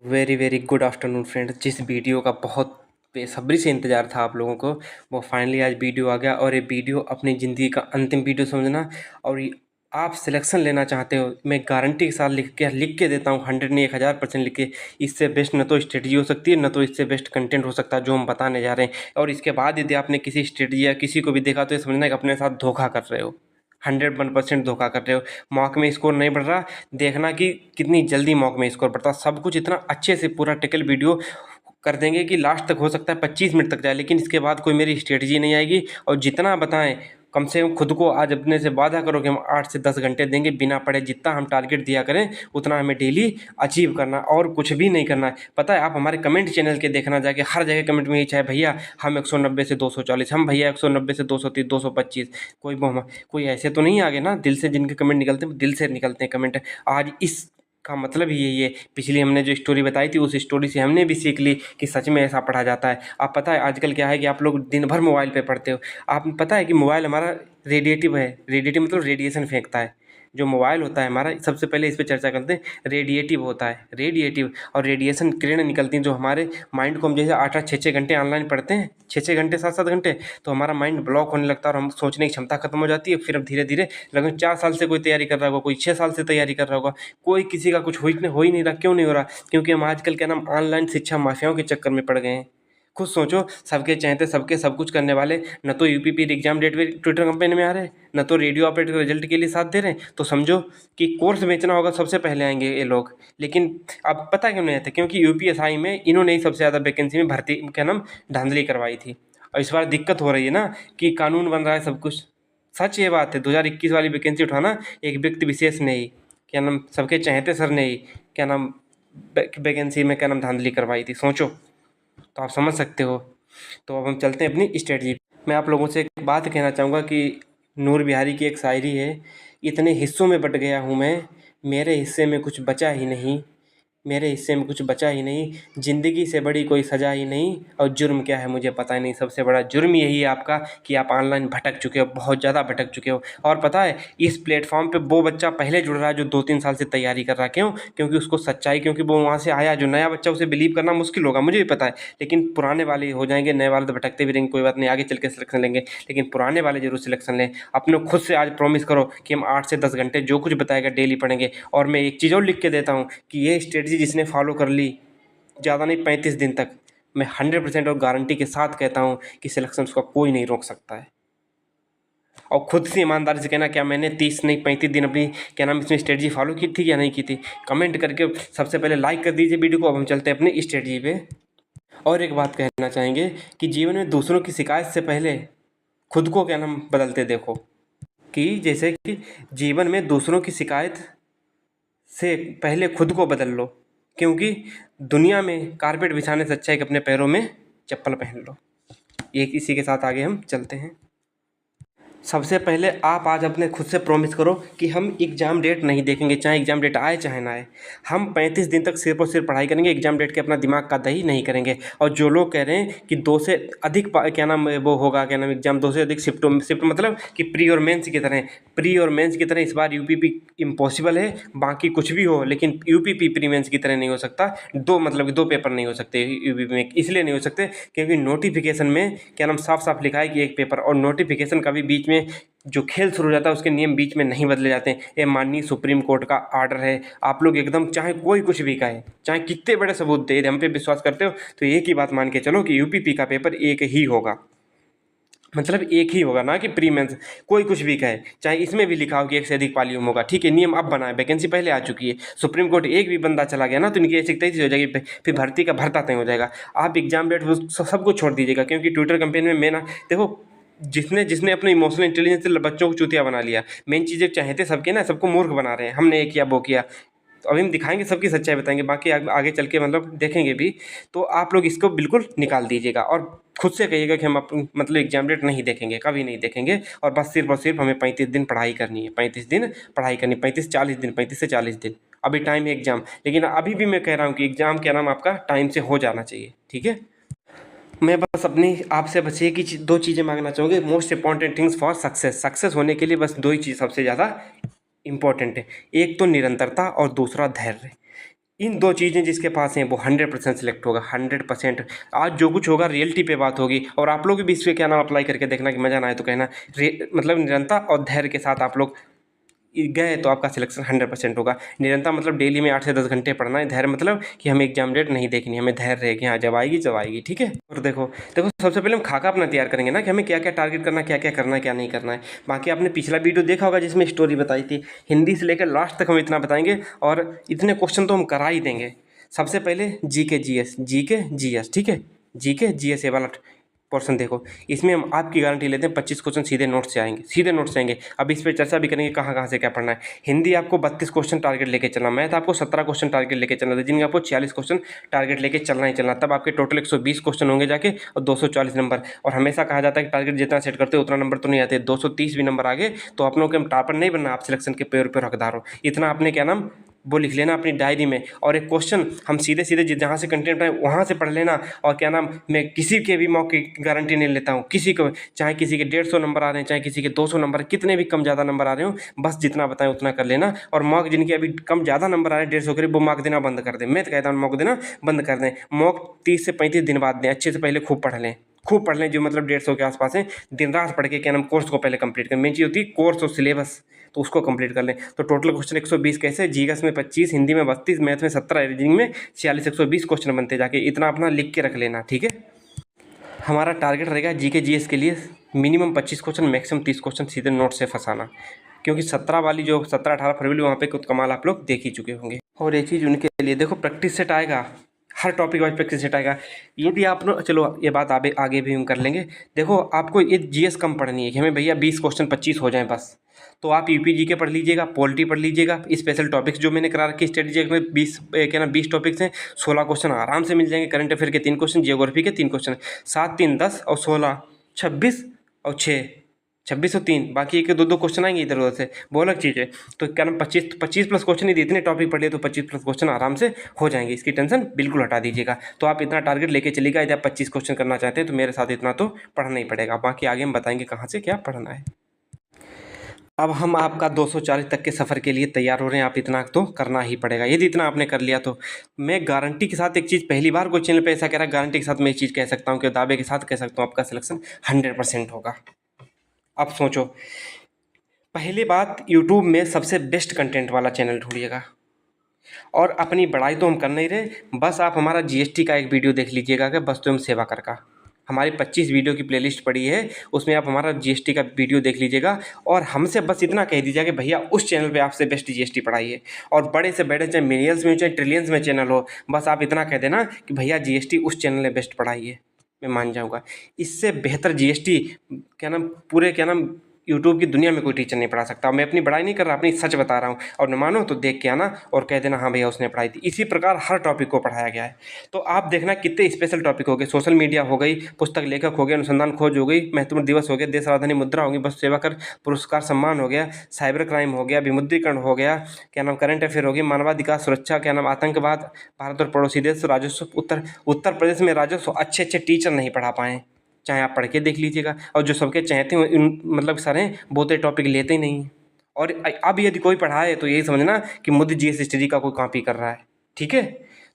Very very good afternoon friends. जिस video का बहुत बेसब्री से इंतज़ार था आप लोगों को, वो फाइनली आज वीडियो आ गया। और ये वीडियो अपनी ज़िंदगी का अंतिम वीडियो समझना। और आप सिलेक्शन लेना चाहते हो, मैं गारंटी के साथ लिख के देता हूँ, 100 नहीं 1000% लिख के। इससे बेस्ट न तो स्ट्रेटजी हो सकती है, न तो इससे बेस्ट कंटेंट हो सकता है जो हम बताने जा रहे हैं। और इसके बाद यदि आपने किसी स्ट्रेटजी या किसी को भी देखा तो ये समझना कि अपने साथ धोखा कर रहे हो, 101% धोखा कर रहे हो। मॉक में स्कोर नहीं बढ़ रहा, देखना कि कितनी जल्दी मॉक में स्कोर बढ़ता। सब कुछ इतना अच्छे से पूरा टिकल वीडियो कर देंगे कि लास्ट तक हो सकता है 25 मिनट तक जाए, लेकिन इसके बाद कोई मेरी स्ट्रेटजी नहीं आएगी। और जितना बताएं, कम से कम खुद को आज अपने से वादा करो कि हम 8 से 10 घंटे देंगे बिना पढ़े। जितना हम टारगेट दिया करें उतना हमें डेली अचीव करना, और कुछ भी नहीं करना है। पता है, आप हमारे कमेंट चैनल के देखना जाके, हर जगह कमेंट में यही चाहे भैया हम 190 से 240, हम भैया 190 से 230 225। कोई ऐसे तो नहीं आगे ना दिल से, जिनके कमेंट निकलते हैं दिल से निकलते हैं कमेंट। आज इस का मतलब ही यही है। पिछली हमने जो स्टोरी बताई थी, उस स्टोरी से हमने भी सीख ली कि सच में ऐसा पढ़ा जाता है। आप पता है आजकल क्या है कि आप लोग दिन भर मोबाइल पे पढ़ते हो। आप पता है कि मोबाइल हमारा रेडिएटिव है। रेडिएटिव मतलब रेडिएशन फेंकता है। जो मोबाइल होता है हमारा, सबसे पहले इस पे चर्चा करते हैं। रेडिएटिव होता है, रेडिएटिव और रेडिएशन किरणें निकलती हैं जो हमारे माइंड को, हम जैसे 8-8 6-6 घंटे ऑनलाइन पढ़ते हैं, 6-6 घंटे 7-7 घंटे, तो हमारा माइंड ब्लॉक होने लगता है और हम सोचने की क्षमता खत्म हो जाती है। फिर अब धीरे धीरे, लगभग 4 साल से कोई तैयारी कर रहा होगा, कोई 6 साल से तैयारी कर रहा होगा, कोई किसी का कुछ हो ही नहीं रहा। क्यों नहीं हो रहा? क्योंकि हम आजकल क्या नाम ऑनलाइन शिक्षा माफियाओं के चक्कर में पड़ गए हैं। खुद सोचो, सबके चहेते, सबके सब कुछ करने वाले, न तो यूपीपीएससी एग्जाम डेट पे ट्विटर कंपेन में आ रहे हैं, न तो रेडियो ऑपरेटर के रिजल्ट के लिए साथ दे रहे हैं। तो समझो कि कोर्स बेचना होगा, सबसे पहले आएंगे ये लोग। लेकिन अब पता क्यों नहीं आते? क्योंकि यूपीएसआई में इन्होंने ही सबसे ज़्यादा वैकेंसी में भर्ती क्या नाम धांधली करवाई थी। और इस बार दिक्कत हो रही है ना कि कानून बन रहा है सब कुछ। सच ये बात है, 2021 वाली वैकेंसी उठाना एक व्यक्ति विशेष ने ही, क्या नाम सबके चहेते सर ने ही, क्या नाम वैकेंसी में क्या नाम धांधली करवाई थी। सोचो, तो आप समझ सकते हो। तो अब हम चलते हैं अपनी स्ट्रेटजी। मैं आप लोगों से एक बात कहना चाहूँगा कि नूर बिहारी की एक शायरी है, इतने हिस्सों में बट गया हूँ मैं, मेरे हिस्से में कुछ बचा ही नहीं, मेरे हिस्से में कुछ बचा ही नहीं, ज़िंदगी से बड़ी कोई सज़ा ही नहीं, और जुर्म क्या है मुझे पता ही नहीं। सबसे बड़ा जुर्म यही है आपका कि आप ऑनलाइन भटक चुके हो, बहुत ज़्यादा भटक चुके हो। और पता है, इस प्लेटफॉर्म पे वो बच्चा पहले जुड़ रहा है जो 2-3 साल से तैयारी कर रहा है। क्यों? क्योंकि उसको सच्चाई, क्योंकि वो वहाँ से आया। जो नया बच्चा, उसे बिलीव करना मुश्किल होगा, मुझे भी पता है। लेकिन पुराने वाले हो जाएंगे, नए वाले तो भटकते भी रहेंगे, कोई बात नहीं, आगे चल के सिलेक्शन लेंगे। लेकिन पुराने वाले जरूर सिलेक्शन लें। अपने खुद से आज प्रॉमिस करो कि हम 8 से 10 घंटे जो कुछ बताएगा डेली पढ़ेंगे। और मैं एक चीज़ और लिख के देता हूँ कि ये स्ट्रेटजी जिसने फॉलो कर ली, ज़्यादा नहीं 35 दिन तक, मैं 100% और गारंटी के साथ कहता हूँ कि सिलेक्शन उसका कोई नहीं रोक सकता है। और खुद से ईमानदारी से कहना, क्या मैंने 30 नहीं 35 दिन अपनी क्या नाम इसमें स्ट्रेटजी फॉलो की थी या नहीं की थी? कमेंट करके सबसे पहले लाइक कर दीजिए वीडियो को। अब हम चलते हैं अपनी स्ट्रेटजी पे। और एक बात कहना चाहेंगे कि जीवन में दूसरों की शिकायत से पहले खुद को क्या नाम बदलते देखो। कि जैसे कि जीवन में दूसरों की शिकायत से पहले खुद को बदल लो, क्योंकि दुनिया में कारपेट बिछाने से अच्छा है कि अपने पैरों में चप्पल पहन लो। एक इसी के साथ आगे हम चलते हैं। सबसे पहले आप आज अपने खुद से प्रॉमिस करो कि हम एग्ज़ाम डेट नहीं देखेंगे, चाहे एग्ज़ाम डेट आए चाहे ना आए। हम 35 दिन तक सिर्फ और सिर्फ पढ़ाई करेंगे, एग्ज़ाम डेट के अपना दिमाग का दही नहीं करेंगे। और जो लोग कह रहे हैं कि 2 से अधिक क्या नाम वो होगा, क्या नाम एग्ज़ाम 2 से अधिक शिफ्ट मतलब कि प्री और मेंस की तरह, इस बार यूपीपी इम्पॉसिबल है। बाकी कुछ भी हो, लेकिन यूपीपी प्री मेंस की तरह नहीं हो सकता। मतलब 2 पेपर नहीं हो सकते यूपीपी में। इसलिए नहीं हो सकते क्योंकि नोटिफिकेशन में क्या नाम साफ साफ लिखा है कि एक पेपर। और नोटिफिकेशन का भी बीच में जो खेल शुरू हो जाता है, उसके नियम बीच में नहीं बदले जाते हैं। ये माननीय सुप्रीम कोर्ट का आर्डर है। आप लोग एकदम, चाहे कोई कुछ भी कहे, चाहे कितने बड़े सबूत दे, हम पे विश्वास करते हो तो एक ही बात मान के चलो कि यूपीपी का पेपर एक ही होगा। मतलब एक ही होगा, ना कि प्री मेंस। कोई कुछ भी कहे, चाहे इसमें भी लिखा हो कि 1 से अधिक पालियों में होगा, ठीक है, नियम अब बना है, वैकेंसी पहले आ चुकी है। सुप्रीम कोर्ट एक भी बंदा चला गया ना तो इनकी ऐसी तैसी हो जाएगी, फिर भर्ती का भरता तय हो जाएगा। आप एग्जाम डेट सब कुछ छोड़ दीजिएगा, क्योंकि ट्विटर कैंपेन में मैं ना देखो, जिसने जिसने अपने इमोशनल इंटेलिजेंस से बच्चों को चूतिया बना लिया। मेन चीज़ें चाहते सबके ना, सबको मूर्ख बना रहे हैं, हमने ये किया वो किया। तो अभी हम दिखाएंगे, सबकी सच्चाई बताएंगे, बाकी आगे चल के मतलब देखेंगे भी। तो आप लोग इसको बिल्कुल निकाल दीजिएगा और खुद से कहिएगा कि हम मतलब एग्जाम डेट नहीं देखेंगे, कभी नहीं देखेंगे। और बस सिर्फ और सिर्फ हमें 35 दिन पढ़ाई करनी है, 35 दिन पढ़ाई करनी, 35-40 दिन, 35 से 40 दिन अभी टाइम है एग्जाम। लेकिन अभी भी मैं कह रहा हूँ कि एग्जाम क्या नाम आपका टाइम से हो जाना चाहिए, ठीक है। मैं बस अपनी आपसे बस एक ही 2 चीज़ें मांगना चाहूँगी। Most important things for success होने के लिए बस 2 ही चीज़ सबसे ज़्यादा इम्पॉर्टेंट है। एक तो निरंतरता और दूसरा धैर्य। इन दो चीज़ें जिसके पास हैं वो 100% सिलेक्ट होगा, 100%। आज जो कुछ होगा रियलिटी पे बात होगी, और आप लोग भी इस पे क्या नाम अप्लाई करके देखना कि मज़ा ना आए तो कहना। मतलब निरंतर और धैर्य के साथ आप लोग गए तो आपका सिलेक्शन 100% होगा। निरंतर मतलब डेली में 8 से 10 घंटे पढ़ना है। धैर्य मतलब कि हमें एग्जाम डेट नहीं देखनी, हमें धैर्य रहे कि हाँ जब आएगी जब आएगी, ठीक है। और देखो देखो सबसे पहले हम खाका अपना तैयार करेंगे ना कि हमें क्या क्या टारगेट करना है, क्या क्या करना है, क्या नहीं करना है। बाकी आपने पिछला वीडियो देखा होगा जिसमें स्टोरी बताई थी, हिंदी से लेकर लास्ट तक हम इतना बताएंगे, और इतने क्वेश्चन तो हम करा ही देंगे। सबसे पहले जीके जीएस, जीके जीएस, ठीक है। जीके जीएस ये वाला पोर्शन देखो, इसमें हम आपकी गारंटी लेते हैं 25 क्वेश्चन सीधे नोट से आएंगे, सीधे नोट से आएंगे। अब इस पर चर्चा भी करेंगे कहाँ कहाँ से क्या पढ़ना है। हिंदी आपको 32 क्वेश्चन टारगेट लेके चलना, मैथ आपको 17 क्वेश्चन टारगेट लेके चलना, रीजनिंग आपको 46 क्वेश्चन टारगेट लेके चलना ही चलना। तब आपके टोटल 120 क्वेश्चन होंगे जाके, और 240 नंबर। और हमेशा कहा जाता है कि टारगेट जितना सेट करते हो उतना नंबर तो नहीं आते, 230 भी नंबर आगे तो अपनों के टॉपर नहीं बनना, आप सिलेक्शन के पेड़ पर हकदार हो। इतना आपने क्या नाम वो लिख लेना अपनी डायरी में। और एक क्वेश्चन हम सीधे सीधे जहाँ से कंटेंट है वहाँ से पढ़ लेना। और क्या नाम, मैं किसी के भी मौके की गारंटी नहीं लेता हूँ, किसी को, चाहे किसी के 150 नंबर आ रहे हैं, चाहे किसी के 200 नंबर, कितने भी कम ज़्यादा नंबर आ रहे हो, बस जितना बताएं उतना कर लेना। और मॉक जिनके अभी कम ज़्यादा नंबर आ रहे हैं 150 के, वो मॉक देना बंद कर दें। मैं तो कहता हूँ मॉक देना बंद कर दें। मॉक 30 से 35 दिन बाद दें, अच्छे से पहले खूब पढ़ लें, खूब पढ़ लें। जो मतलब 150 के आसपास है, दिन रात पढ़ के क्या नाम कोर्स को पहले कंप्लीट करें। मेन चीज़ होती है कोर्स और सिलेबस, तो उसको कंप्लीट कर लें। तो टोटल क्वेश्चन 120 कैसे, जीएस में 25, हिंदी में 32, मैथ में 17, रीजनिंग में 46, 120 क्वेश्चन बनते जाके। इतना अपना लिख के रख लेना, ठीक है। हमारा टारगेट रहेगा जीके जीएस के लिए मिनिमम 25 क्वेश्चन, मैक्सिमम 30 क्वेश्चन सीधे नोट से फंसाना। क्योंकि 17 वाली जो 17-18 फरवरी वहाँ पे कुछ कमाल आप लोग देख ही चुके होंगे। और एक चीज़ उनके लिए देखो, प्रैक्टिस सेट आएगा, हर टॉपिक वाइज प्रैक्टिस सेट आएगा। ये भी आप लोग, चलो ये बात आगे भी हम कर लेंगे। देखो आपको ये जीएस कम पढ़नी है कि हमें भैया 20 क्वेश्चन 25 हो जाएं बस, तो आप यूपी जीके पढ़ लीजिएगा, पॉलिटी पढ़ लीजिएगा, स्पेशल टॉपिक्स जो मैंने करा रखी स्टडी में 20 क्या ना 20 टॉपिक्स हैं, 16 क्वेश्चन आराम से मिल जाएंगे। करंट अफेयर के 3 क्वेश्चन, जियोग्राफी के 3 क्वेश्चन, 7 3 10 और 16 26 और 6 26 और 3, बाकी एक 2 क्वेश्चन आएंगे इधर उधर से, वो अलग चीज़ है। तो क्या नाम 25 प्लस क्वेश्चन, यदि इतने टॉपिक पढ़ लिए तो 25 प्लस क्वेश्चन आराम से हो जाएंगे, इसकी टेंशन बिल्कुल हटा दीजिएगा। तो आप इतना टारगेट लेके चलिएगा। यदि आप 25 क्वेश्चन करना चाहते हैं तो मेरे साथ इतना तो पढ़ना ही पड़ेगा, बाकी आगे हम बताएंगे कहाँ से क्या पढ़ना है। अब हम आपका 240 तक के सफ़र के लिए तैयार हो रहे हैं, आप इतना तो करना ही पड़ेगा। यदि इतना आपने कर लिया तो मैं गारंटी के साथ एक चीज़, पहली बार कोई चैनल पे ऐसा कह रहा है, गारंटी के साथ मैं एक चीज़ कह सकता हूँ कि दावे के साथ कह सकता हूँ आपका सिलेक्शन 100% होगा। अब सोचो, पहली बात, यूट्यूब में सबसे बेस्ट कंटेंट वाला चैनल ढूंढिएगा। और अपनी बड़ाई तो हम कर नहीं रहे, बस आप हमारा जीएसटी का एक वीडियो देख लीजिएगा कि बस तुम सेवा कर का, हमारी 25 वीडियो की प्लेलिस्ट पड़ी है, उसमें आप हमारा जीएसटी का वीडियो देख लीजिएगा। और हमसे बस इतना कह दीजिएगा कि भैया उस चैनल पे आपसे बेस्ट जीएसटी पढ़ाई है। और बड़े से बड़े, चाहे मिलियंस में चाहे ट्रिलियंस में चैनल हो, बस आप इतना कह देना कि भैया जीएसटी उस चैनल ने बेस्ट पढ़ाई है, मैं मान जाऊँगा। इससे बेहतर जीएसटी क्या नाम पूरे क्या नाम यूट्यूब की दुनिया में कोई टीचर नहीं पढ़ा सकता। मैं अपनी बड़ाई नहीं कर रहा, अपनी सच बता रहा हूँ। और न मानो तो देख के आना और कह देना हाँ भैया उसने पढ़ाई थी। इसी प्रकार हर टॉपिक को पढ़ाया गया है। तो आप देखना कितने स्पेशल टॉपिक हो गए, सोशल मीडिया हो गई, पुस्तक लेखक हो गया, अनुसंधान खोज हो गई, महत्वपूर्ण दिवस हो गया, देश राजधानी मुद्रा होगी, बस सेवा कर पुरस्कार सम्मान हो गया, साइबर क्राइम हो गया, विमुद्रीकरण हो गया, क्या नाम करंट अफेयर हो गया, मानवाधिकार सुरक्षा, क्या नाम आतंकवाद, भारत और पड़ोसी देश, राजस्व, उत्तर प्रदेश में राजस्व, अच्छे अच्छे टीचर नहीं पढ़ा पाए, चाहे आप पढ़ के देख लीजिएगा। और जो सबके चाहते हैं मतलब सर हैं बहुते टॉपिक लेते ही नहीं हैं। और अब यदि कोई पढ़ाए तो यही समझना कि मुझे जीएस हिस्ट्री का कोई कॉपी कर रहा है, ठीक है।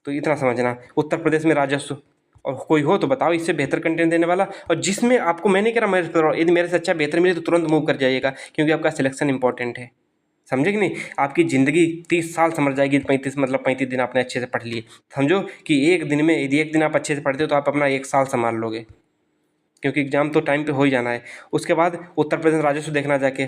तो इतना समझना, उत्तर प्रदेश में राजस्व, और कोई हो तो बताओ इससे बेहतर कंटेंट देने वाला। और जिसमें आपको, मैं नहीं कह रहा मैं कर रहा हूँ, यदि मेरे से अच्छा बेहतर मिले तो तुरंत मूव कर जाइएगा, क्योंकि आपका सिलेक्शन इंपॉर्टेंट है, समझे कि नहीं। आपकी ज़िंदगी 30 साल समझ जाएगी, 35 दिन आपने अच्छे से पढ़ लिए। समझो कि एक दिन में, यदि एक दिन आप अच्छे से पढ़ते हो तो आप अपना 1 साल संभाल लोगे, क्योंकि एग्जाम तो टाइम पे हो ही जाना है। उसके बाद उत्तर प्रदेश राजस्व देखना जाके,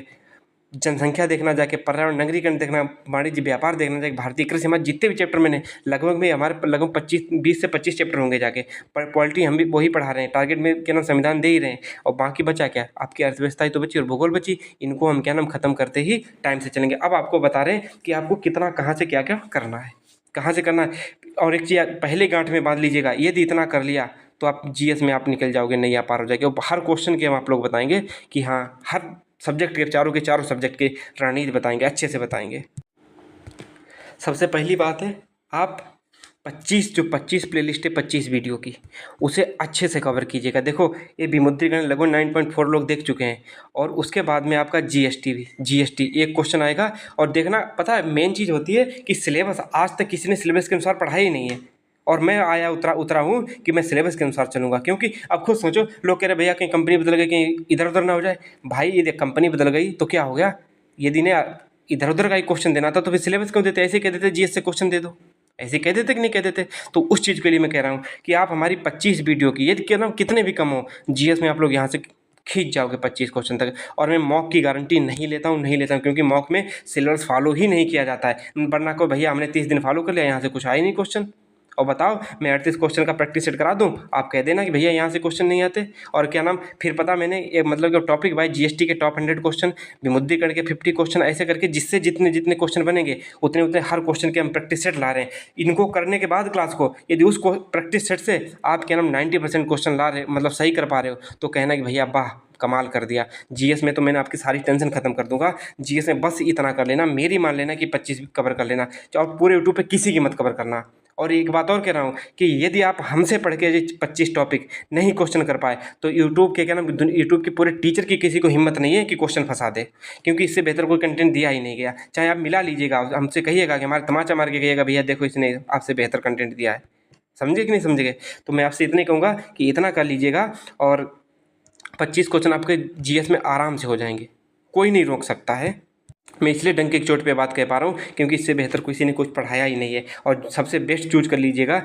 जनसंख्या देखना जाके, पर्यावरण नगरीकरण देखना, वाणिज्य व्यापार देखना जाके, भारतीय कृषि, हमारे जितने भी चैप्टर मैंने लगभग में हमारे लगभग 20 से 25 चैप्टर होंगे जाके। पर पॉलिटी हम भी वही पढ़ा रहे हैं, टारगेट में क्या नाम संविधान दे ही रहे हैं। और बाकी बचा क्या, आपकी अर्थव्यवस्था ही तो बची और भूगोल बची। इनको हम क्या नाम खत्म करते ही टाइम से चलेंगे। अब आपको बता रहे हैं कि आपको कितना कहाँ से क्या क्या करना है, कहाँ से करना है। और एक चीज़ पहले गांठ में बांध लीजिएगा, यदि इतना कर लिया तो आप जीएस में आप निकल जाओगे, नहीं आप पार हो जाएगी। और हर क्वेश्चन के हम आप लोग बताएंगे कि हाँ, हर सब्जेक्ट के चारों सब्जेक्ट के रणनीति बताएंगे, अच्छे से बताएंगे। सबसे पहली बात है, आप 25 25 प्लेलिस्ट है 25 वीडियो की, उसे अच्छे से कवर कीजिएगा। देखो ये विमुद्रीकरण लगभग 9.4 लोग देख चुके हैं। और उसके बाद में आपका जीएसटी भी, जीएसटी एक क्वेश्चन आएगा। और देखना, पता है मेन चीज़ होती है कि सिलेबस आज तक किसी ने सिलेबस के अनुसार पढ़ा ही नहीं है। और मैं आया उतरा हूँ कि मैं सिलेबस के अनुसार चलूँगा, क्योंकि अब खुद सोचो, लोग कह रहे भैया कहीं कंपनी बदल गई, कहीं इधर उधर ना हो जाए। भाई ये देख, कंपनी बदल गई तो क्या हो गया? यदि ने इधर उधर का ही क्वेश्चन देना था तो फिर सिलेबस क्यों देते? ऐसे कह देते जीएस से क्वेश्चन दे दो, ऐसे कह देते कि नहीं कह देते? तो उस चीज़ के लिए मैं कह रहा हूँ कि आप हमारी 25 वीडियो की, यदि कहना कितने भी कम हो, जीएस में आप लोग यहाँ से खींच जाओगे 25 क्वेश्चन तक। और मैं मॉक की गारंटी नहीं लेता हूँ, क्योंकि मॉक में सिलेबस फॉलो ही नहीं किया जाता है। वरना को भैया हमने 30 दिन फॉलो कर लिया, यहाँ से कुछ आया नहीं क्वेश्चन। और बताओ मैं 38 क्वेश्चन का प्रैक्टिस सेट करा दूं, आप कह देना कि भैया यहाँ से क्वेश्चन नहीं आते। और क्या नाम, फिर पता मैंने एक मतलब कि टॉपिक वाइज जीएसटी के टॉप 100 क्वेश्चन, विमुद्रीकरण के 50 क्वेश्चन, ऐसे करके जिससे जितने जितने क्वेश्चन बनेंगे उतने उतने हर क्वेश्चन के हम प्रैक्टिस सेट ला रहे हैं। इनको करने के बाद क्लास को, यदि उस प्रैक्टिस सेट से आप क्या नाम 90% क्वेश्चन ला रहे, मतलब सही कर पा रहे हो, तो कहना कि भैया वाह कमाल कर दिया। जीएस में तो मैंने आपकी सारी टेंशन खत्म कर दूंगा। जीएस में बस इतना कर लेना, मेरी मान लेना कि 25 कवर कर लेना, और पूरे यूट्यूब पे किसी की मत कवर करना। और एक बात और कह रहा हूँ कि यदि आप हमसे पढ़ के 25 टॉपिक नहीं क्वेश्चन कर पाए, तो यूट्यूब के क्या नाम, यूट्यूब के पूरे टीचर की किसी को हिम्मत नहीं है कि क्वेश्चन फंसा दे, क्योंकि इससे बेहतर कोई कंटेंट दिया ही नहीं गया। चाहे आप मिला लीजिएगा, हमसे कहिएगा कि हमारे तमाचा मार के कहिएगा भैया देखो इसने आपसे बेहतर कंटेंट दिया है। समझे कि नहीं समझे? तो मैं आपसे इतने कहूँगा कि इतना कर लीजिएगा, और 25 क्वेश्चन आपके जीएस में आराम से हो जाएंगे, कोई नहीं रोक सकता है। मैं इसलिए डंके की चोट पे बात कह पा रहा हूँ, क्योंकि इससे बेहतर किसी ने कुछ पढ़ाया ही नहीं है। और सबसे बेस्ट चूज कर लीजिएगा,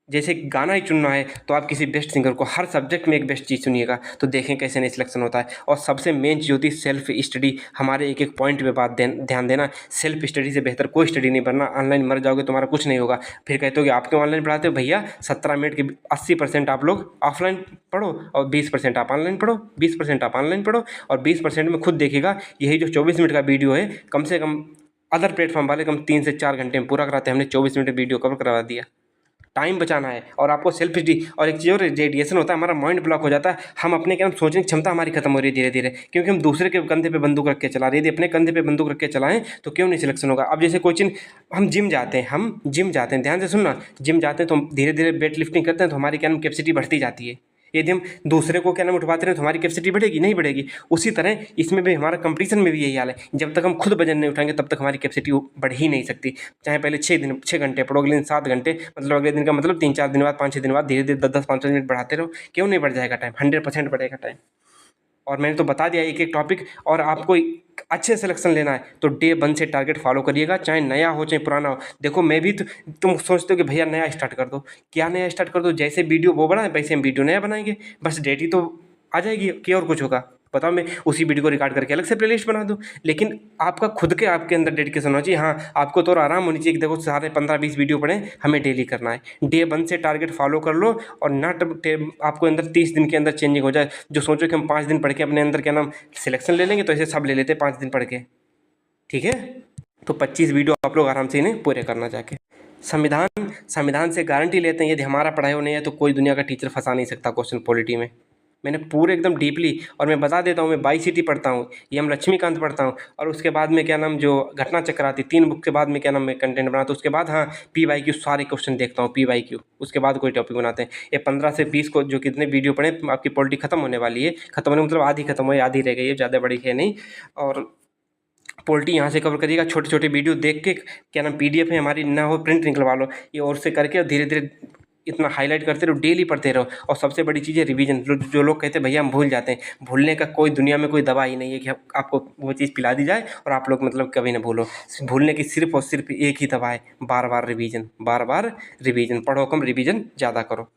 जैसे गाना ही चुनना है तो आप किसी बेस्ट सिंगर को, हर सब्जेक्ट में एक बेस्ट चीज़ चुनिएगा, तो देखें कैसे नहीं सिलेक्शन होता है। और सबसे मेन चीज़ होती है सेल्फ स्टडी। हमारे एक एक पॉइंट पे बात ध्यान देना, सेल्फ स्टडी से बेहतर कोई स्टडी नहीं बनना। ऑनलाइन मर जाओगे, तुम्हारा कुछ नहीं होगा। फिर कहते हो कि आप क्यों ऑनलाइन पढ़ाते हो? भैया 17 मिनट के 80% आप लोग ऑफलाइन पढ़ो, और 20% आप ऑनलाइन पढ़ो, 20% आप ऑनलाइन पढ़ो, और 20% में खुद देखिएगा यही जो 24 मिनट का वीडियो है, कम से कम अदर प्लेटफॉर्म वाले कम 3 से 4 घंटे में पूरा कराते हैं, हमने 24 मिनट में वीडियो कवर करवा दिया। टाइम बचाना है, और आपको सेल्फ स्टडी। और एक चीज़ और, रेडिएशन होता है, हमारा माइंड ब्लॉक हो जाता है, हम अपने क्या सोचने की क्षमता हमारी खत्म हो रही है धीरे धीरे, क्योंकि हम दूसरे के कंधे पे बंदूक रख के चला रहे हैं। यदि अपने कंधे पे बंदूक रख के चलाएं तो क्यों नहीं सिलेक्शन होगा? अब जैसे कोई चीज़, हम जिम जाते हैं, ध्यान से सुनना, जिम जाते हैं तो हम धीरे धीरे वेट लिफ्टिंग करते हैं, तो हमारी क्या कैपेसिटी बढ़ती जाती है। यदि हम दूसरे को क्या नाम उठवाते रहे तो हमारी कैपेसिटी बढ़ेगी? नहीं बढ़ेगी। उसी तरह इसमें भी, हमारा कंपटीशन में भी यही हाल है। जब तक हम खुद वजन नहीं उठाएंगे तब तक हमारी कैपेसिटी बढ़ ही नहीं सकती। चाहे पहले 6 घंटे पढ़ो, अगले दिन 7 घंटे, मतलब अगले दिन का मतलब 3-4 दिन बाद, 5-6 दिन बाद धीरे धीरे 10-10 5-5 मिनट बढ़ाते रहो। क्यों नहीं बढ़ जाएगा टाइम? 100% बढ़ेगा टाइम। और मैंने तो बता दिया एक एक टॉपिक। और आपको अच्छे सिलेक्शन लेना है तो डे 1 से टारगेट फॉलो करिएगा, चाहे नया हो चाहे पुराना हो। देखो मैं भी तुम सोचते हो कि भैया नया स्टार्ट कर दो, क्या नया स्टार्ट कर दो? जैसे वीडियो वो बनाए वैसे हम वीडियो नया बनाएंगे, बस डेट ही तो आ जाएगी कि और कुछ होगा? बताओ, मैं उसी वीडियो को रिकॉर्ड करके अलग से प्लेलिस्ट बना दूं? लेकिन आपका खुद के आपके अंदर डेडिकेशन होना चाहिए। हाँ, आपको तो आराम होनी चाहिए कि देखो सारे 15-20 वीडियो पढ़ें, हमें डेली करना है। डे 1 से टारगेट फॉलो कर लो, और आपको अंदर 30 दिन के अंदर चेंजिंग हो जाए। जो सोचो कि हम 5 दिन पढ़ के अपने अंदर क्या नाम सिलेक्शन ले लेंगे, तो ऐसे सब ले लेते हैं 5 दिन पढ़ के। ठीक है, तो 25 वीडियो आप लोग आराम से इन्हें पूरे करना जाके। संविधान से गारंटी लेते हैं, यदि हमारा पढ़ाई हो नहीं है तो कोई दुनिया का टीचर फंसा नहीं सकता क्वेश्चन पॉलिटी में। मैंने पूरे एकदम डीपली, और मैं बता देता हूँ, मैं बाई-सिटी पढ़ता हूँ, एम लक्ष्मीकांत पढ़ता हूँ, और उसके बाद में क्या नाम जो घटना चक्र आती, 3 बुक के बाद में क्या नाम मैं कंटेंट बनाता हूँ। उसके बाद हाँ, PYQ सारे क्वेश्चन देखता हूँ, PYQ, उसके बाद कोई टॉपिक बनाते हैं। ये 15 से 20 को जो कितने वीडियो पढ़े, आपकी पॉलिटी खत्म होने वाली है। खत्म होने मतलब आधी खत्म हुई, आधी रह गई है, ज़्यादा बड़ी है नहीं। और पॉलिटी यहाँ से कवर करिएगा, छोटे छोटे वीडियो देख के क्या नाम PDF है हमारी, ना हो प्रिंट निकलवा लो, ये और से करके धीरे धीरे इतना हाईलाइट करते रहो, डेली पढ़ते रहो। और सबसे बड़ी चीज़ है रिवीजन। जो लोग कहते हैं भैया हम भूल जाते हैं, भूलने का कोई दुनिया में कोई दवा ही नहीं है कि आपको वो चीज़ पिला दी जाए और आप लोग मतलब कभी ना भूलो। भूलने की सिर्फ और सिर्फ एक ही दवा है, बार बार रिवीजन, बार बार रिवीजन। पढ़ो कम, रिवीजन ज़्यादा करो।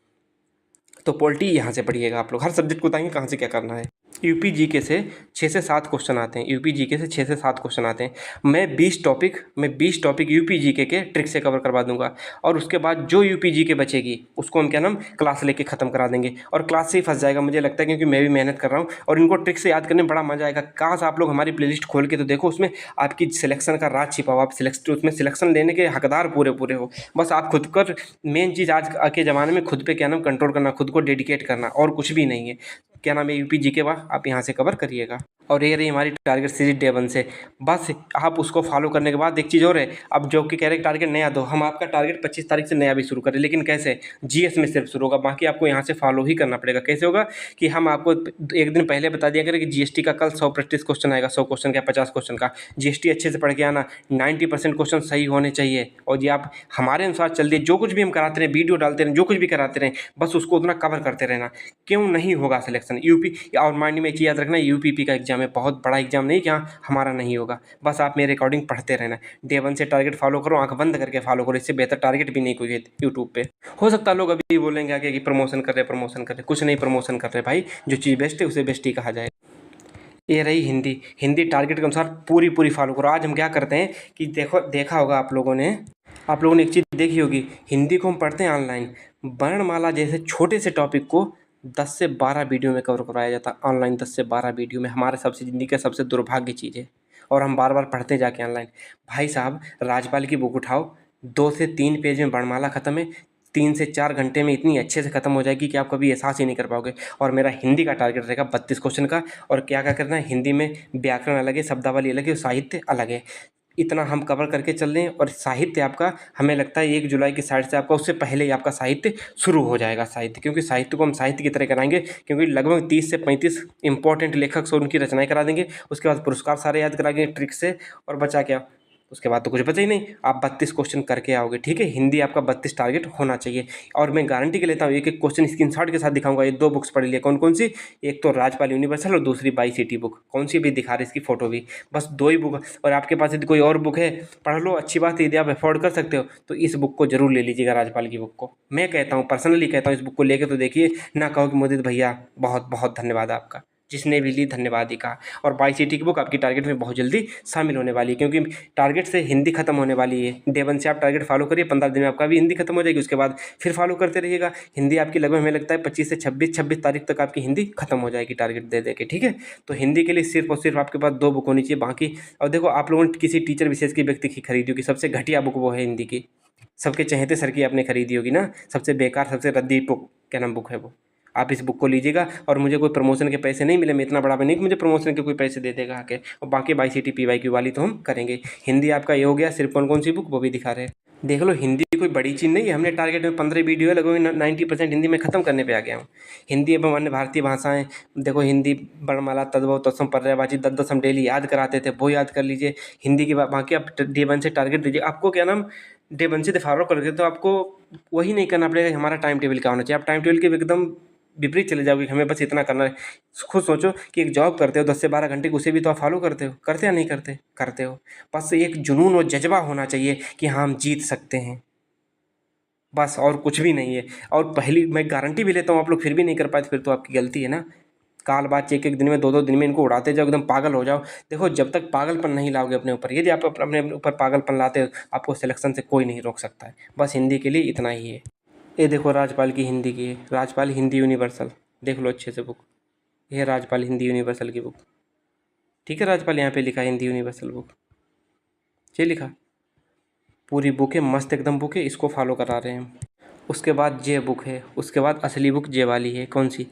तो पॉलिटी यहाँ से पढ़िएगा आप लोग, हर सब्जेक्ट को बताएंगे कहाँ से क्या करना है। यूपी जीके से 6 से 7 क्वेश्चन आते हैं, यूपी जीके से 6 से 7 क्वेश्चन आते हैं। मैं 20 टॉपिक यूपी जीके के ट्रिक से कवर करवा दूंगा। और उसके बाद जो यूपी जीके बचेगी उसको हम क्या नाम क्लास लेके ख़त्म करा देंगे, और क्लास से ही फंस जाएगा मुझे लगता है, क्योंकि मैं भी मेहनत कर रहा हूँ और इनको ट्रिक से याद करने में बड़ा मजा आएगा। काश आप लोग हमारी प्लेलिस्ट खोल के तो देखो, उसमें आपकी सिलेक्शन का राज छिपा हो। आप उसमें सिलेक्शन लेने के हकदार पूरे हो। बस आप खुद कर, मेन चीज़ आज के ज़माने में खुद पे क्या नाम कंट्रोल करना, खुद को डेडिकेट करना, और कुछ भी नहीं है। क्या नाम है यूपी जीके, वाह आप यहाँ से कवर करिएगा। और ये रही हमारी टारगेट सीरीज डे 1 से। बस आप उसको फॉलो करने के बाद एक चीज़ और है, अब जो कि कह रहे टारगेट नया दो, हम आपका टारगेट 25 तारीख से नया भी शुरू करें, लेकिन कैसे, जीएस में सिर्फ शुरू होगा, बाकी आपको यहाँ से फॉलो ही करना पड़ेगा। कैसे होगा कि हम आपको एक दिन पहले बता दिया करें कि जीएसटी का कल 100% क्वेश्चन आएगा, 100 क्वेश्चन का 50 क्वेश्चन का। जीएसटी अच्छे से पढ़ के आना, 90% क्वेश्चन सही होने चाहिए, और ये आप हमारे अनुसार चल दिए, जो कुछ भी हम कराते रहें, वीडियो डालते रहें, जो कुछ भी कराते रहें, बस उसको उतना कवर करते रहना। क्यों नहीं होगा सिलेक्शन यूपी, और माइंड में एक चीज़ याद रखना, यूपीपी का एग्जाम है, बहुत बड़ा एग्जाम नहीं कि हाँ हमारा नहीं होगा। बस आप मेरे अकॉर्डिंग पढ़ते रहना, डे 1 से टारगेट फॉलो करो, आंख बंद करके फॉलो करो, इससे बेहतर टारगेट भी नहीं कोई है यूट्यूब पे। हो सकता है लोग अभी बोलेंगे आगे कि प्रमोशन कर रहे, प्रमोशन कर रहे, कुछ नहीं प्रमोशन कर रहे भाई, जो चीज़ बेस्ट है उसे बेस्ट ही कहा जाए। ये रही हिंदी, हिंदी टारगेट के अनुसार पूरी पूरी फॉलो करो। आज हम क्या करते हैं कि देखो, देखा होगा आप लोगों ने एक चीज़ देखी होगी, हिंदी को हम पढ़ते हैं ऑनलाइन, वर्णमाला जैसे छोटे से टॉपिक को 10 से 12 वीडियो में कवर करवाया जाता है ऑनलाइन। 10 से 12 वीडियो में, हमारे सबसे ज़िंदगी का सबसे दुर्भाग्य चीज़ है, और हम बार बार पढ़ते जाके ऑनलाइन। भाई साहब, राजपाल की बुक उठाओ, 2 से 3 पेज में वर्णमाला ख़त्म है, 3 से 4 घंटे में इतनी अच्छे से ख़त्म हो जाएगी कि आप कभी एहसास ही नहीं कर पाओगे। और मेरा हिंदी का टारगेट रहेगा 32 क्वेश्चन का, और क्या क्या करना है, हिंदी में व्याकरण अलग है, शब्दावली अलग है, साहित्य अलग है। इतना हम कवर करके चल रहे हैं, और साहित्य आपका, हमें लगता है 1 जुलाई की साइड से आपका, उससे पहले ही आपका साहित्य शुरू हो जाएगा। साहित्य, क्योंकि साहित्य को हम साहित्य की तरह कराएंगे, क्योंकि लगभग 30 से 35 इंपॉर्टेंट लेखक से उनकी रचनाएं करा देंगे, उसके बाद पुरस्कार सारे याद कराएंगे ट्रिक से, और बचा क्या, उसके बाद तो कुछ बचा ही नहीं। आप 32 क्वेश्चन करके आओगे, ठीक है। हिंदी आपका 32 टारगेट होना चाहिए, और मैं गारंटी के लेता हूँ एक एक क्वेश्चन स्क्रीनशॉट के साथ दिखाऊंगा। ये 2 बुक्स पढ़ लिए, कौन कौन सी, एक तो राजपाल यूनिवर्सल और दूसरी बाई सिटी बुक, कौन सी भी दिखा रहे, इसकी फोटो भी, बस 2 ही बुक। और आपके पास यदि कोई और बुक है, पढ़ लो, अच्छी बात है, यदि आप अफोर्ड कर सकते हो तो इस बुक को जरूर ले लीजिएगा, राजपाल की बुक को। मैं कहता हूँ, पर्सनली कहता हूँ, इस बुक को लेके तो देखिए, ना कहो कि मोदी भैया बहुत बहुत धन्यवाद आपका, जिसने भी ली धन्यवाद ही कहा। और बाई सिटी की बुक आपकी टारगेट में बहुत जल्दी शामिल होने वाली है, क्योंकि टारगेट से हिंदी खत्म होने वाली है। डे 1 से आप टारगेट फॉलो करिए, 15 दिन में आपका भी हिंदी खत्म हो जाएगी, उसके बाद फिर फॉलो करते रहिएगा। हिंदी आपकी लगभग हमें लगता है 25 से 26 तारीख तक आपकी हिंदी खत्म हो जाएगी, टारगेट दे दे के, ठीक है। तो हिंदी के लिए सिर्फ और सिर्फ आपके पास 2 बुक होनी चाहिए, बाकी। और देखो, आप लोगों ने किसी टीचर विशेष की व्यक्ति की खरीदी होगी, सबसे घटिया बुक वो है हिंदी की, सबके चहेते सर की आपने खरीदी होगी ना, सबसे बेकार, सबसे रद्दी बुक, क्या नाम बुक है वो। आप इस बुक को लीजिएगा, और मुझे कोई प्रमोशन के पैसे नहीं मिले, मैं इतना बड़ा भी नहीं कि मुझे प्रमोशन के कोई पैसे दे देगा आके। और बाकी बाई सिटी PYQ वाली तो हम करेंगे। हिंदी आपका ये हो गया, सिर्फ कौन कौन सी बुक वो भी दिखा रहे हैं, देख लो। हिंदी कोई बड़ी चीज़ नहीं है, हमने टारगेट में 15 वीडियो है, लगभग 90% हिंदी में ख़त्म करने पे आ गया हूँ। हिंदी एवं अन्य भारतीय भाषाएं, देखो, हिंदी वर्णमाला, तद्भव, तत्सम, पर्यायवाची, 10 हम डेली याद कराते थे, वो याद कर लीजिए। हिंदी की बाकी आप डे 1 से टारगेट दीजिए। आपको क्या नाम, डे 1 से फॉलो करके तो आपको वही नहीं करना पड़ेगा कि हमारा टाइम टेबल क्या होना चाहिए। आप टाइम टेबल के एकदम विपरीत चले जाओगे कि हमें बस इतना करना है। खुद सोचो कि एक जॉब करते हो 10 से 12 घंटे की, उसे भी तो आप फॉलो करते हो, करते या नहीं करते, करते हो। बस एक जुनून और जज्बा होना चाहिए कि हाँ हम जीत सकते हैं, बस, और कुछ भी नहीं है। और पहली मैं गारंटी भी लेता हूँ, आप लोग फिर भी नहीं कर पाए, फिर तो आपकी गलती है ना। काल बात, एक एक दिन में, 2 2 दिन में इनको उड़ाते जाओ, एकदम पागल हो जाओ। देखो, जब तक पागलपन नहीं लाओगे अपने ऊपर, यदि आप अपने ऊपर पागलपन लाते हो, आपको सिलेक्शन से कोई नहीं रोक सकता है। बस हिंदी के लिए इतना ही है। ये देखो, राजपाल की हिंदी की है, राजपाल हिंदी यूनिवर्सल, देख लो अच्छे से बुक, ये है राजपाल हिंदी यूनिवर्सल की बुक, ठीक है। राजपाल यहाँ पे लिखा है हिंदी यूनिवर्सल बुक, ये लिखा, पूरी बुक है, मस्त एकदम बुक है, इसको फॉलो करा रहे हैं हम। उसके बाद जे बुक है, उसके बाद असली बुक जे वाली है, कौन सी,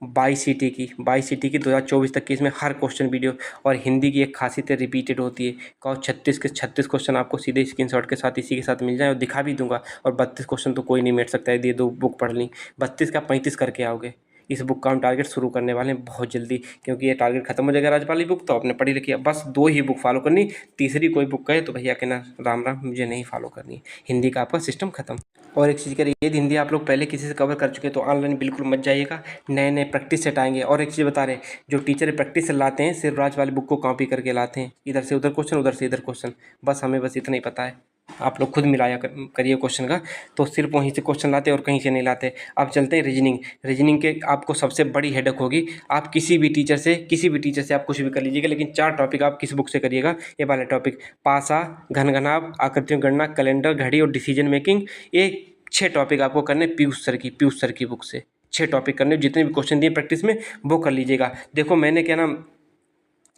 बाई सिटी की। बाई सिटी की 2024 तक की, इसमें हर क्वेश्चन वीडियो, और हिंदी की एक खासियत है, रिपीटेड होती है। कहो 36 के 36 क्वेश्चन आपको सीधे स्क्रीनशॉट के साथ इसी के साथ मिल जाए, और दिखा भी दूंगा। और 32 क्वेश्चन तो कोई नहीं मेट सकता है, ये 2 बुक पढ़ ली, 32 का 35 करके आओगे। इस बुक का हम टारगेट शुरू करने वाले हैं बहुत जल्दी, क्योंकि ये टारगेट खत्म हो जाएगा राजपाल की बुक, तो आपने पढ़ी लिखी, बस 2 ही बुक फॉलो करनी, तीसरी कोई बुक कहे तो भैया कहना राम राम, मुझे नहीं फॉलो करनी, हिंदी का आपका सिस्टम खत्म। और एक चीज़ करिए, यदि हिंदी आप लोग पहले किसी से कवर कर चुके हैं तो ऑनलाइन बिल्कुल मत जाइएगा, नए नए प्रैक्टिस सेट आएंगे। और एक चीज़ बता रहे हैं, जो टीचर प्रैक्टिस से लाते हैं, सिर्फ राज वाली बुक को कॉपी करके लाते हैं, इधर से उधर क्वेश्चन, उधर से इधर क्वेश्चन, बस हमें बस इतना ही पता है। आप लोग खुद मिलाया करिए क्वेश्चन का, तो सिर्फ वहीं से क्वेश्चन लाते और कहीं से नहीं लाते। अब चलते हैं रीजनिंग। रीजनिंग के आपको सबसे बड़ी हेडक होगी, आप किसी भी टीचर से आप कुछ भी कर लीजिएगा, लेकिन 4 टॉपिक आप किस बुक से करिएगा, ये वाले टॉपिक, पासा, घनघनाभ, आकृतियों गणना, कैलेंडर, घड़ी और डिसीजन मेकिंग। ये 6 टॉपिक आपको करने पीयूष सर की बुक से। 6 टॉपिक करने, जितने भी क्वेश्चन दिए प्रैक्टिस में वो कर लीजिएगा। देखो, मैंने क्या नाम,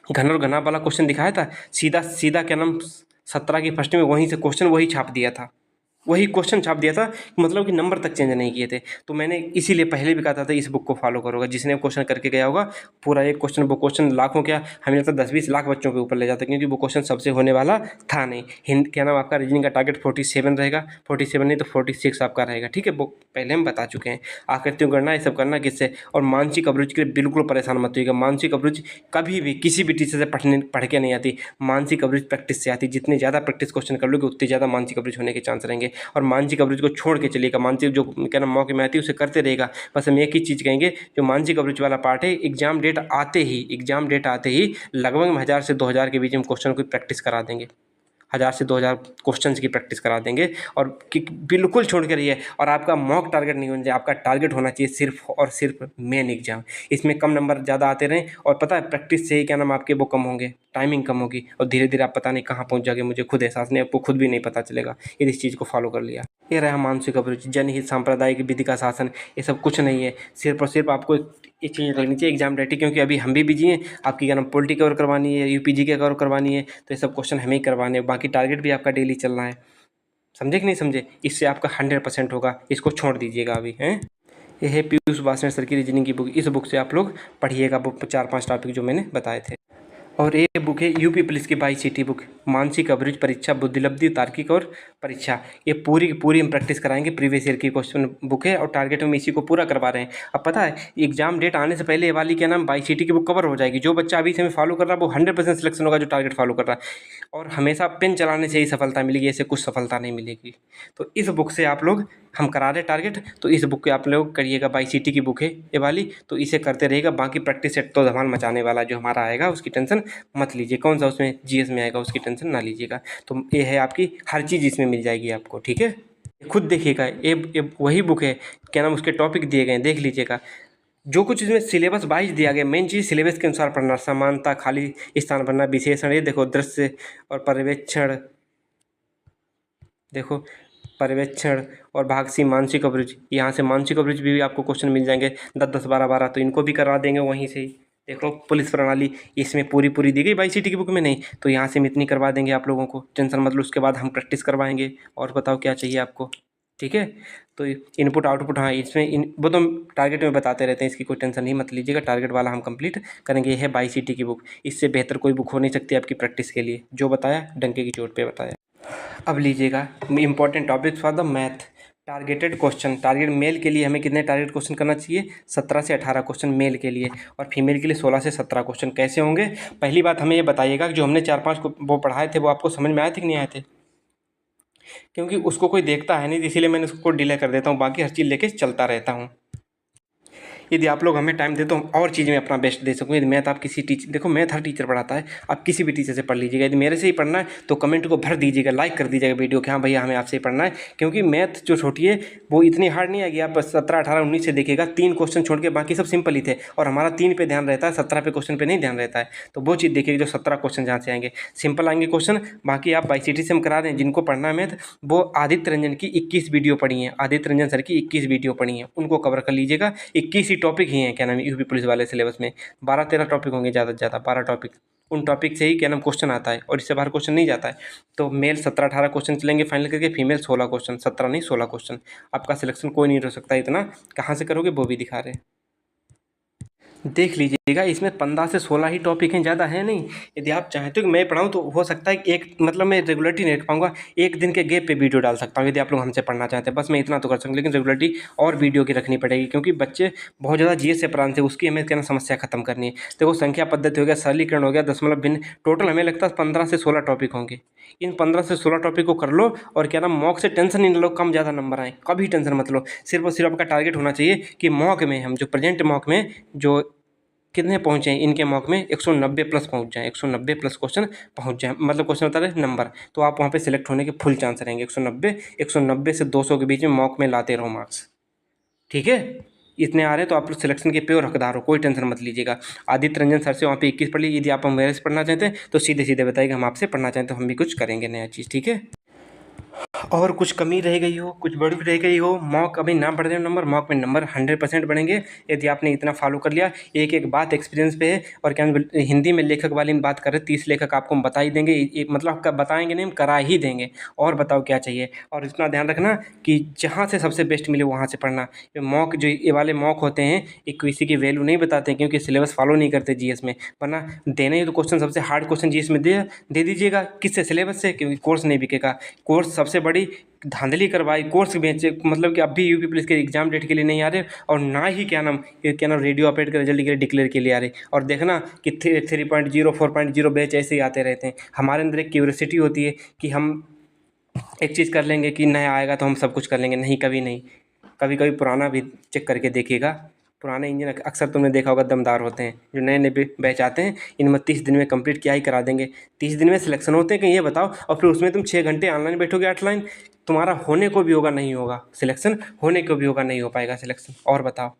घन और घनाभ वाला क्वेश्चन दिखाया था, सीधा सीधा क्या नाम 17 की फर्स्ट में वहीं से क्वेश्चन वही छाप दिया था, वही क्वेश्चन छाप दिया था, मतलब कि नंबर तक चेंज नहीं किए थे। तो मैंने इसीलिए पहले भी कहा था इस बुक को फॉलो करोगे, जिसने क्वेश्चन करके गया होगा पूरा एक क्वेश्चन, वो क्वेश्चन लाखों क्या, हमें लगता है 10-20 लाख बच्चों के ऊपर ले जाता है, क्योंकि वो क्वेश्चन सबसे होने वाला था नहीं। हिंद क्या नाम आपका रीजनिंग का टारगेट 47 रहेगा, 47 नहीं तो 46 आपका रहेगा, ठीक है, वो पहले हम बता चुके हैं। आकृतियों गणना ये सब करना किससे, और मानसिक अभिरुचि के लिए बिल्कुल परेशान मत होइएगा। मानसिक अभिरुचि कभी भी किसी भी टीचर से पढ़ के नहीं आती, मानसिक अभिरुचि प्रैक्टिस से आती। जितनी ज़्यादा प्रैक्टिस क्वेश्चन कर लोगे उतनी ज़्यादा मानसिक अभिरुचि होने के चांस रहेंगे। और मानसिक अभिरुचि को छोड़ के चलिएगा, मानसिक जो क्या नाम मौके में आती है उसे करते रहेगा। बस हम एक ही चीज़ कहेंगे, जो मानसिक अभिरुचि वाला पार्ट है, एग्जाम डेट आते ही लगभग हम 1000 से 2000 के बीच में क्वेश्चन की प्रैक्टिस करा देंगे। 1000 से 2000 क्वेश्चंस की प्रैक्टिस करा देंगे, और कि बिल्कुल छोड़ के रहिए। और आपका मॉक टारगेट नहीं होना चाहिए, आपका टारगेट होना चाहिए सिर्फ और सिर्फ मेन एग्जाम। इसमें कम नंबर ज़्यादा आते रहें, और पता है प्रैक्टिस से ही क्या नाम आपके वो कम होंगे, टाइमिंग कम होगी, और धीरे धीरे आप पता नहीं कहाँ पहुँच जाओगे, मुझे खुद एहसास नहीं, आपको खुद भी नहीं पता चलेगा यदि इस चीज़ को फॉलो कर लिया। ये रहा मानसिक अभिरुचि, जनहित, सांप्रदायिक, विधि का शासन, ये सब कुछ नहीं है। सिर्फ और सिर्फ आपको एक चीज़ लगनी चाहिए, एग्जाम रेडी, क्योंकि अभी हम भी बिजी हैं। आपकी क्या नाम पॉलिटी कवर करवानी है, यूपीजी के कवर करवानी है, तो ये सब क्वेश्चन हमें ही करवाने हैं। बाकी टारगेट भी आपका डेली चलना है, समझे कि नहीं समझे? इससे आपका 100% होगा, इसको छोड़ दीजिएगा अभी, हैं। ये है पीयूष वासनिक सर की रीजनिंग की बुक, इस बुक से आप लोग पढ़िएगा, बुक 4-5 टॉपिक जो मैंने बताए थे। और ये बुक है यूपी पुलिस की 22 सीटी बुक, मानसिक अभिरुचि परीक्षा, बुद्धिलब्धि, तार्किक और परीक्षा। ये पूरी की पूरी हम प्रैक्टिस कराएंगे, प्रीवियस ईयर की क्वेश्चन बुक है, और टारगेट हम इसी को पूरा करवा रहे हैं। अब पता है एग्जाम डेट आने से पहले ये वाली क्या नाम 22 सीटी की बुक कवर हो जाएगी। जो बच्चा अभी से हमें फॉलो कर रहा है वो 100% सिलेक्शन होगा, जो टारगेट फॉलो कर रहा है। और हमेशा पेन चलाने से ही सफलता मिलेगी, ऐसे कुछ सफलता नहीं मिलेगी। तो इस बुक से आप लोग, हम करा रहे टारगेट, तो इस बुक के आप लोग करिएगा। 22 सीटी की बुक है ये वाली, तो इसे करते रहेगा। बाकी प्रैक्टिस सेट तो धमाल मचाने वाला जो हमारा आएगा, उसकी टेंशन मत लीजिए। कौन सा उसमें जीएस में आएगा, उसकी टेंशन ना लीजिएगा। तो ये है आपकी हर चीज़ इसमें मिल जाएगी आपको, ठीक है। खुद देखिएगा, ये वही बुक है, क्या नाम उसके टॉपिक दिए गए हैं, देख लीजिएगा। जो कुछ इसमें सिलेबस वाइज दिया गया, मेन चीज़ सिलेबस के अनुसार पढ़ना, समानता, खाली स्थान भरना, विशेषण, ये देखो दृश्य और पर्यवेक्षण, देखो पर्यवेक्षण और भाग सी मानसिक अभिरुचि, यहाँ से मानसिक अभिरुचि भी आपको क्वेश्चन मिल जाएंगे 10-10, 12-12, तो इनको भी करवा देंगे वहीं से ही। देख लो पुलिस प्रणाली, इसमें पूरी पूरी दी गई 22 सीटी की बुक में, नहीं तो यहाँ से हम इतनी करवा देंगे आप लोगों को, टेंशन मतलब। उसके बाद हम प्रैक्टिस करवाएंगे। और बताओ क्या चाहिए आपको, ठीक है। तो इनपुट आउटपुट, हाँ इसमें वो तो हम टारगेट में बताते रहते हैं, इसकी कोई टेंशन नहीं मत लीजिएगा, टारगेट वाला हम कंप्लीट करेंगे। ये है 22 सीटी की बुक, इससे बेहतर कोई बुक हो नहीं सकती आपकी प्रैक्टिस के लिए। जो बताया डंके की चोट पे बताया। अब लीजिएगा important topics for the math, targeted question. Target mail के लिए हमें कितने टारगेट क्वेश्चन करना चाहिए, 17 से 18 क्वेश्चन मेल के लिए, और फीमेल के लिए 16 से 17 क्वेश्चन। कैसे होंगे, पहली बात हमें ये बताइएगा कि जो हमने 4-5 को वो पढ़ाए थे, वो आपको समझ में आए थे कि नहीं आए थे? क्योंकि उसको कोई देखता है नहीं, इसीलिए मैंने उसको डिले कर देता हूँ, बाकी हर चीज़ लेके चलता रहता हूँ। यदि आप लोग हमें टाइम दे तो हम और चीज़ में अपना बेस्ट दे सकूँ। यदि मैथ आप किसी टीचर, देखो मैथ हर टीचर पढ़ाता है, आप किसी भी टीचर से पढ़ लीजिएगा। यदि मेरे से ही पढ़ना है तो कमेंट को भर दीजिएगा, लाइक कर दीजिएगा वीडियो कि हाँ भैया हमें आपसे ही पढ़ना है। क्योंकि मैथ जो छोटी है वो इतनी हार्ड नहीं आएगी, आप 17, 18, 19 से देखिएगा, 3 क्वेश्चन छोड़ के बाकी सब सिंपल ही थे, और हमारा 3 पे ध्यान रहता है, 17 पे क्वेश्चन पे नहीं ध्यान रहता है। तो वो चीज़ देखिएगा, जो 17 क्वेश्चन जहाँ से आएंगे सिंपल आएंगे क्वेश्चन। बाकी आप ICT से हम करा रहे हैं, जिनको पढ़ना है मैथ, वो आदित्य रंजन की 21 वीडियो पढ़ी है, आदित्य रंजन सर की 21 वीडियो पढ़ी है, उनको कवर कर लीजिएगा। 21 ही टॉपिक ही हैं क्या नाम यूपी पुलिस वाले सिलेबस में, 12-13 टॉपिक होंगे ज़्यादा से ज़्यादा, 12 टॉपिक। उन टॉपिक से ही क्या नाम क्वेश्चन आता है, और इससे बाहर क्वेश्चन नहीं जाता है। तो मेल 17-18 क्वेश्चन चलेंगे फाइनल करके, फीमेल 16 क्वेश्चन, 17 नहीं 16 क्वेश्चन। आपका सिलेक्शन कोई नहीं हो सकता इतना, कहाँ से करोगे वो भी दिखा रहे हैं। देख लीजिएगा, इसमें 15 से 16 ही टॉपिक हैं, ज़्यादा है नहीं। यदि आप चाहते हो कि मैं पढ़ाऊँ तो हो सकता है कि एक मतलब मैं रेगुलरिटी नहीं रख पाऊँगा, एक दिन के गैप पे वीडियो डाल सकता हूँ यदि आप लोग हमसे पढ़ना चाहते हैं, बस मैं इतना तो कर सकूँ। लेकिन रेगुलरिटी और वीडियो की रखनी पड़ेगी, क्योंकि बच्चे बहुत ज़्यादा जीएस से परेशान थे, उसकी हमें क्या ना समस्या खत्म करनी है। देखो संख्या पद्धति हो गया, सरलीकरण हो गया, दशमलव भिन्न, टोटल हमें लगता है 15 से 16 टॉपिक होंगे। इन 15 से 16 टॉपिक को कर लो, और क्या नाम मॉक से टेंशन नहीं लो कम ज़्यादा नंबर आए, कभी टेंशन मत लो। सिर्फ और सिर्फ आपका टारगेट होना चाहिए कि मॉक में हम जो प्रेजेंट मॉक में जो कितने पहुँचे हैं, इनके मॉक में 190 प्लस पहुँच जाएँ, 190 प्लस क्वेश्चन पहुँच जाएँ, मतलब क्वेश्चन बता रहे नंबर, तो आप वहाँ पे सिलेक्ट होने के फुल चांस रहेंगे। 190 से 200 के बीच में मॉक में लाते रहो मार्क्स, ठीक है। इतने आ रहे हैं तो आप लोग सिलेक्शन के प्योर हकदार हो, कोई टेंशन मत लीजिएगा। आदित्य रंजन सर से वहाँ पे 21 पढ़ ली। यदि आप मेरे से पढ़ना चाहते हैं तो सीधे सीधे बताइएगा, हम आपसे पढ़ना चाहते हैं तो हम भी कुछ करेंगे नया चीज़, ठीक है। और कुछ कमी रह गई हो, कुछ बढ़ रह गई हो, मॉक अभी ना बढ़ रहे हो नंबर, मॉक में नंबर 100% बढ़ेंगे यदि आपने इतना फॉलो कर लिया। एक एक बात एक्सपीरियंस पे है। और क्या हिंदी में लेखक वाली में बात कर रहे 30 लेखक आपको हम बता ही देंगे, मतलब बताएंगे नहीं, हम करा ही देंगे। और बताओ क्या चाहिए। और इतना ध्यान रखना कि जहाँ से सबसे बेस्ट मिले वहाँ से पढ़ना। मॉक जो ये वाले मॉक होते हैं, ये किसी की वैल्यू नहीं बताते क्योंकि सिलेबस फॉलो नहीं करते जीएस में। वरना देना ही तो क्वेश्चन, सबसे हार्ड क्वेश्चन जीएस में दे दीजिएगा। किससे? सिलेबस से, क्योंकि कोर्स नहीं बिकेगा। कोर्स सबसे बड़ी धांधली करवाई, कोर्स बेचे, मतलब कि अब भी यूपी पुलिस के एग्जाम डेट के लिए नहीं आ रहे, और ना ही क्या नाम रेडियो ऑपरेटर के रिजल्ट के लिए डिक्लेयर के लिए आ रहे। और देखना कि 3.0 4.0 बैच ऐसे ही आते रहते हैं। हमारे अंदर एक क्यूरियोसिटी होती है कि हम एक चीज़ कर लेंगे कि नया आएगा तो हम सब कुछ कर लेंगे। नहीं, कभी नहीं। कभी कभी पुराना भी चेक करके देखिएगा। पुराने इंजन अक्सर तुमने देखा होगा दमदार होते हैं। जो नए नए बैच आते हैं, इनमें 30 दिन में कंप्लीट क्या ही करा देंगे। 30 दिन में सिलेक्शन होते हैं, कहीं ये बताओ। और फिर उसमें तुम 6 घंटे ऑनलाइन बैठोगे 8 लाइन, तुम्हारा होने को भी होगा नहीं होगा सिलेक्शन, होने को भी होगा नहीं हो पाएगा सिलेक्शन। और बताओ,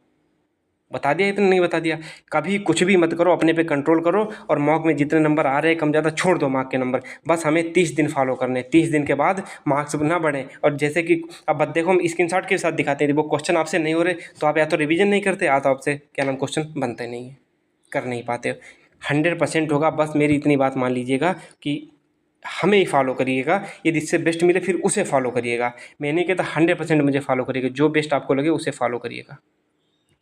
बता दिया इतना? नहीं बता दिया। कभी कुछ भी मत करो, अपने पे कंट्रोल करो। और मॉक में जितने नंबर आ रहे हैं कम ज़्यादा छोड़ दो मॉक के नंबर। बस हमें 30 दिन फॉलो करने, 30 दिन के बाद मार्क्स ना बढ़ें। और जैसे कि अब देखो, हम स्क्रीनशॉट के साथ दिखाते हैं, वो क्वेश्चन आपसे नहीं हो रहे तो आप या तो रिवीजन नहीं करते, या तो आपसे क्या नाम क्वेश्चन बनते नहीं है, कर नहीं पाते। 100% होगा। बस मेरी इतनी बात मान लीजिएगा कि हमें ही फॉलो करिएगा। यदि इससे बेस्ट मिले फिर उसे फॉलो करिएगा। मैं नहीं कहता 100% मुझे फॉलो करिएगा, जो बेस्ट आपको लगे उसे फॉलो करिएगा,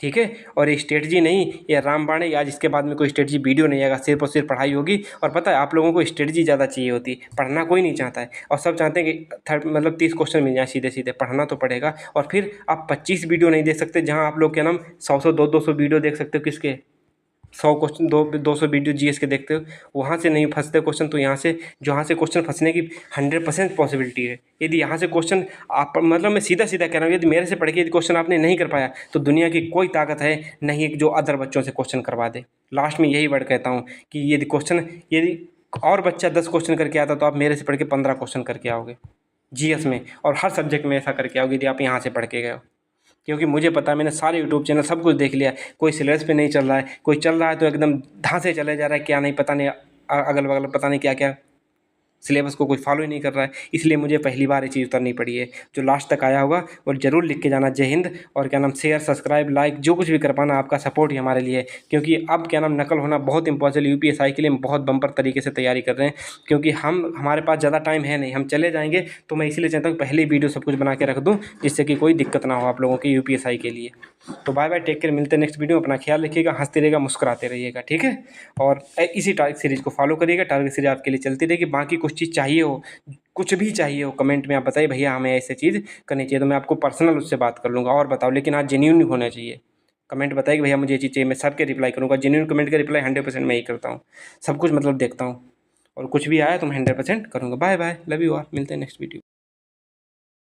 ठीक है। और ये स्ट्रेटजी नहीं, ये रामबाण है। आज इसके बाद में कोई स्ट्रेटजी वीडियो नहीं आएगा, सिर्फ और सिर्फ पढ़ाई होगी। और पता है आप लोगों को स्ट्रेटजी ज़्यादा चाहिए होती है, पढ़ना कोई नहीं चाहता है। और सब चाहते हैं कि 30 क्वेश्चन मिल जाए सीधे सीधे। पढ़ना तो पड़ेगा। और फिर आप 25 वीडियो नहीं देख सकते, जहाँ आप लोग क्या नाम 100 200 वीडियो देख सकते हो। किसके? 100 क्वेश्चन, 200 वीडियो जीएस के देखते हो, वहाँ से नहीं फंसते क्वेश्चन। तो यहाँ से, जहाँ से क्वेश्चन फंसने की 100% पॉसिबिलिटी है। यदि यहाँ से क्वेश्चन आप, मतलब मैं सीधा सीधा कह रहा हूँ, यदि मेरे से पढ़ के यदि क्वेश्चन आपने नहीं कर पाया तो दुनिया की कोई ताकत है नहीं जो अदर बच्चों से क्वेश्चन करवा दे। लास्ट में यही वर्ड कहता हूँ कि यदि और बच्चा 10 क्वेश्चन करके आता तो आप मेरे से पढ़ के 15 क्वेश्चन करके आओगे जीएस में। और हर सब्जेक्ट में ऐसा करके आओगे यदि आप यहाँ से पढ़ के गए हो। क्योंकि मुझे पता है, मैंने सारे यूट्यूब चैनल सब कुछ देख लिया। कोई सिलेबस पे नहीं चल रहा है, कोई चल रहा है तो एकदम धांसे चले जा रहा है, क्या नहीं पता नहीं, अगल बगल पता नहीं क्या क्या, सिलेबस को कोई फॉलो ही नहीं कर रहा है। इसलिए मुझे पहली बार ये चीज़ उतरनी पड़ी है। जो लास्ट तक आया होगा और ज़रूर लिख के जाना जय हिंद। और क्या नाम शेयर सब्सक्राइब लाइक जो कुछ भी कर पाना, आपका सपोर्ट ही हमारे लिए है। क्योंकि अब क्या नाम नकल होना बहुत इम्पॉसिबल। यूपीएससी के लिए हम बहुत बम्पर तरीके से तैयारी कर रहे हैं, क्योंकि हमारे पास ज़्यादा टाइम है नहीं, हम चले जाएंगे। तो मैं इसलिए चाहता हूँ पहले ही वीडियो सब कुछ बना के रख दूँ, जिससे कि कोई दिक्कत ना हो आप लोगों की यूपीएससी के लिए। तो बाय बाय, टेक केयर, मिलते हैं नेक्स्ट वीडियो में। अपना ख्याल रखिएगा, हंसते रहिएगा, मुस्कुराते रहिएगा, ठीक है। और इसी टारगेट सीरीज़ को फॉलो करिएगा। टारगेट सीरीज आपके लिए चलती रहेगी। बाकी कुछ चीज़ चाहिए हो, कुछ भी चाहिए हो, कमेंट में आप बताइए भैया हमें ऐसी चीज़ करनी चाहिए, तो मैं आपको पर्सनल उससे बात कर लूँगा। और बताओ, लेकिन आज जेन्युइन होना चाहिए। कमेंट बताइए कि भैया मुझे ये चीज़ चाहिए, मैं सबके रिप्लाई करूँगा। जेन्युइन कमेंट का रिप्लाई 100% मैं ही करता हूँ। सब कुछ मतलब देखता हूँ, और कुछ भी आया तो मैं 100% करूँगा। Bye bye, love you all, मिलते हैं नेक्स्ट वीडियो।